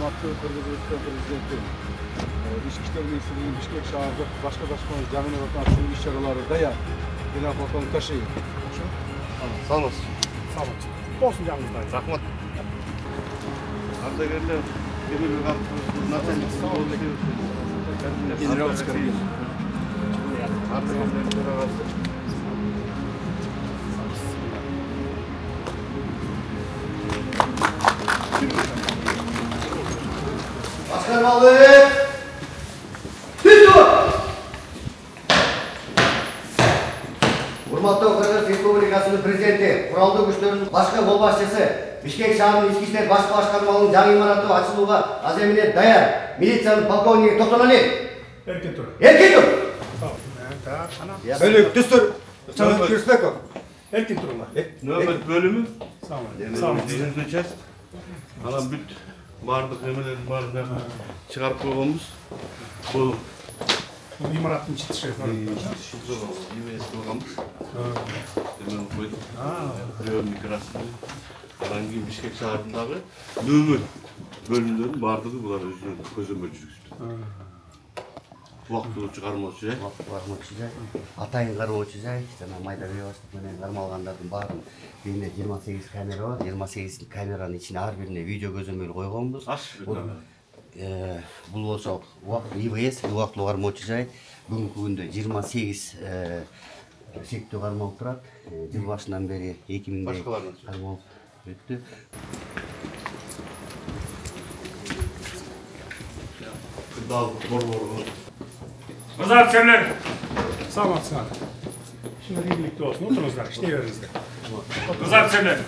урматтуу Кыргызстан президенти Ички иштер министрлигинин Бишкек шаардык башка жаңы атаан иш-чаралары даяр. Мен акылдан ташыйм. Саламатсыз. Саламатсыз. Болсын жаңыңызда. Рахмат. Ардагерлер, Эмилбек Абдулов, начальник Генерал Скорбин. ардагерлер төрагасы. Başkanmalık! Tüttü! Hurmatlı Kırgız Respublikası'nın prezidenti, Kurallı Güçlerin Başkan Kolbaşçısı, Bişkek şahrının İçki İşler Baş Başkanmalığının жаңы имараты açılуға azemine dayar, militsiyanın polkovniği Toktanalı. Erken tur. Erken tur! Bölük düstur. Çağın Kürspekov. Erken turuna. Nöbet bölümü. Sağ Birinci çes. Ana büt bardıq emelerin bardıq çıkarıp koyduğumuz bu İmaratın çitişi. yemeği koyduğumuz. Hemen koyduk. Priyon mikrasını. Herhangi Bişkek şahrındağı nöbet bölümlerin bardığı bular özünün közömür жүргүздү. Вакыт чыгармачы. Бармакчы жай, атайын кармоочу жай, жана майда бебаштык менен кармалгандардын баарын бийинде 28 камера бар. 28 камеранын ичине ар бирине видео көзөмөл койгонбуз. Бул болсо ИВС убактылуу кармоочу жай. Бүгүнкү күндө 28 сектөө кармалып турат. Жыл башынан бери 2000 кармалып өттү. Кырдаал борборго. Muzafferler. Sağ Şimdi birlikte olsun. Oturunuzlar. İşleyiveringizler. Muzafferler.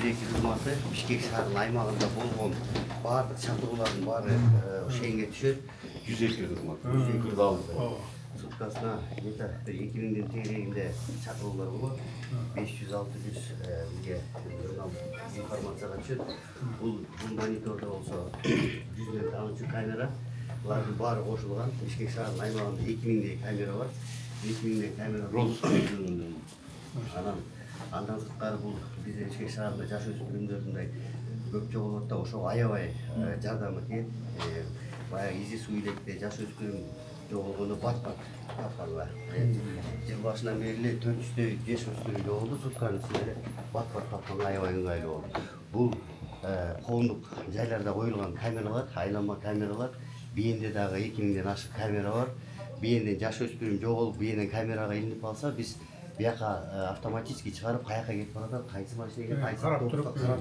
102 кызматы Бишкек шаарынын аймагында болгон баардык чатыруулардын баары ошенге түшөт. 102 кызмат. 102 кырдаал. Суткасына 2000'in тегерегинде чатыруулар болот. 500-600 бизге информацияга түшөт. Бул монитордо болсо 100 таанчу камера. Buların bari koşulgan, Bişkek şahrının aymağında 2000'de kamera var. 2000'de kamera Andan sırtları bu bizde Bişkek şahrında jaş öspürümdөрүндөй көпчө болот да ошого аябай жардам этет. Баягы изи суу илекте жаш өспүрүм жоголгону бат-бат тапкандар. Жыл башынан бери эле 400 жаш өспүрүм жоголду, сутканын ичинде бат-бат тапканга аябай ыңгайлуу болду. Бул коомдук жайларда коюлган камералар, айланма камералар. Бийинде дагы 2000'den ашык камера бар. Бийинден жаш өспүрүм жоголуп, бийинден камерага илинип алса, биз бияка автоматически чыгарып, каяка кетип баратат, кайсы машинеге, кайсы карап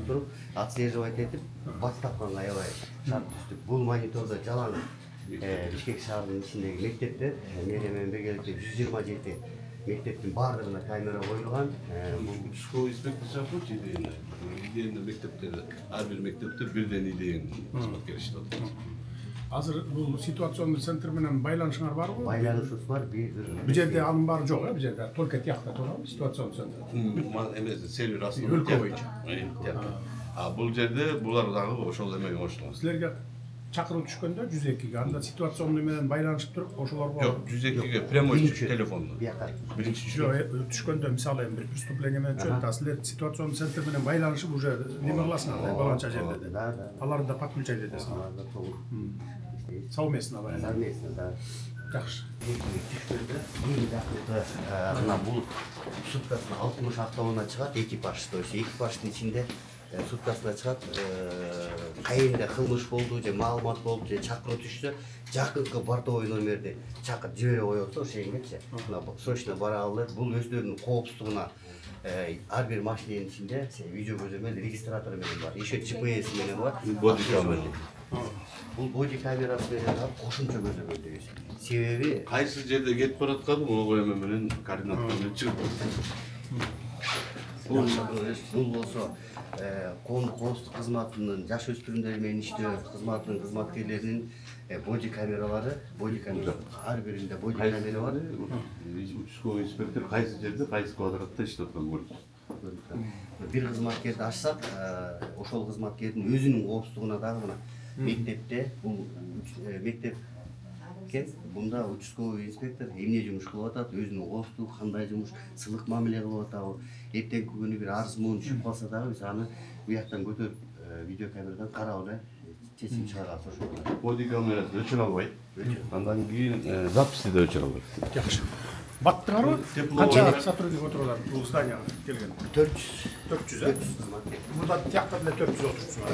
туруп, отслеживать этип, бат тапканга аябай шарт түштүк. Бул монитордо жалаң Бишкек шаарынын ичиндеги мектептер, менен бергеликте 127 мектептин баардыгына камера коюлган. Бул участковый инспектор чакырчу идеяны мектептерде, ар бир мектепте бирден идеяны кызматкер иштеп атат. Hazır bu situasyonlu center менен байланышыңар бар го? Байланышыбыз бар. Бул жерде анын баары жок, бул жерде только тиякта турат ситуацион центр. Эмес, сервер астында. Өлкө боюнча. Бул жерде булар дагы ошол эмеге кошулган. Силерге чакыруу түшкөндө 102'ge анда ситуационный менен байланышып туруп ошолорго Жок, 102'ge прямой телефондо. Биринчи түшкөндө мисалы бир преступление менен чөп, а силер ситуацион центр менен байланышып уже неме кыласыңар, баланча жерде. Аларды да подключать этесиңер. Совместно баягы. Совместно, да. Жакшы. Мына бул суткасына 60 автоунаа чыгат экипаж, то есть экипаждын ичинде суткасына чыгат, кайында кылмыш болду же маалымат болду же чакыруу түшсө, жакынкы бортовой номерди чакырып жибере коёбуз, ошенгечи. Мына срочно бара алып, бул өздөрүнүн коопсуздугуна ар бир машиненин ичинде видео көзөмөл регистратору менен бар, еще GPS менен бар. Боди камера. Бул боди камерасы менен кошумча көзөмөлдөйбүз. Себеби Кайсы жерде кетип баратканын ого эме менен координаттар менен чыгып бул болсо коомдук коопсуздук кызматынын жаш өспүрүмдөр менен иштөө кызматынын кызматкерлеринин боди камералары, ар биринде боди камера бар. Участковый инспектор кайсы жерде, кайсы квадратта иштеп атканын көрдүк. Бир кызматкерди ачсак, ошол кызматкердин өзүнүн коопсуздугуна дагы мына мектепте, бул мектеп экен, бунда участковый инспектор эмне жумуш кылып атат, өзүнүн коопсуздугу кандай жумуш, сылык мамиле кылып атабы, эртеңки күнү бир арыз муун түшүп калса дагы биз аны бияктан көтөрүп видео камерадан карап эле чечим чыгарат ошол. Body kamerası ölçün albayı. Ondan кейін записи de ölçün albayı. Жакшы. Баттыңарбы? Тепло Канча ойнап. сотрудник отурулар бул зданияга келген? 400. 400 а? Мурда тиякта деле 400 отурчусуңар.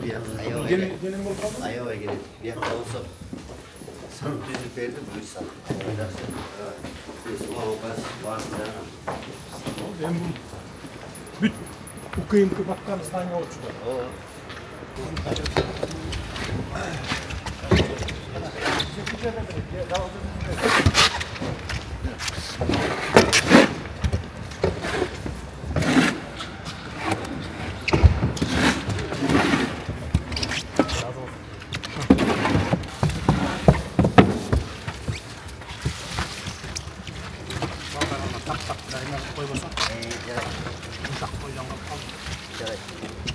Бияк аябай. Денең болуп калдыбы? Аябай келет. Биякта болсо сам түзүп берди, буйса. Эми бул бүт УКМК баткан здание болуп чыгат. жарайт.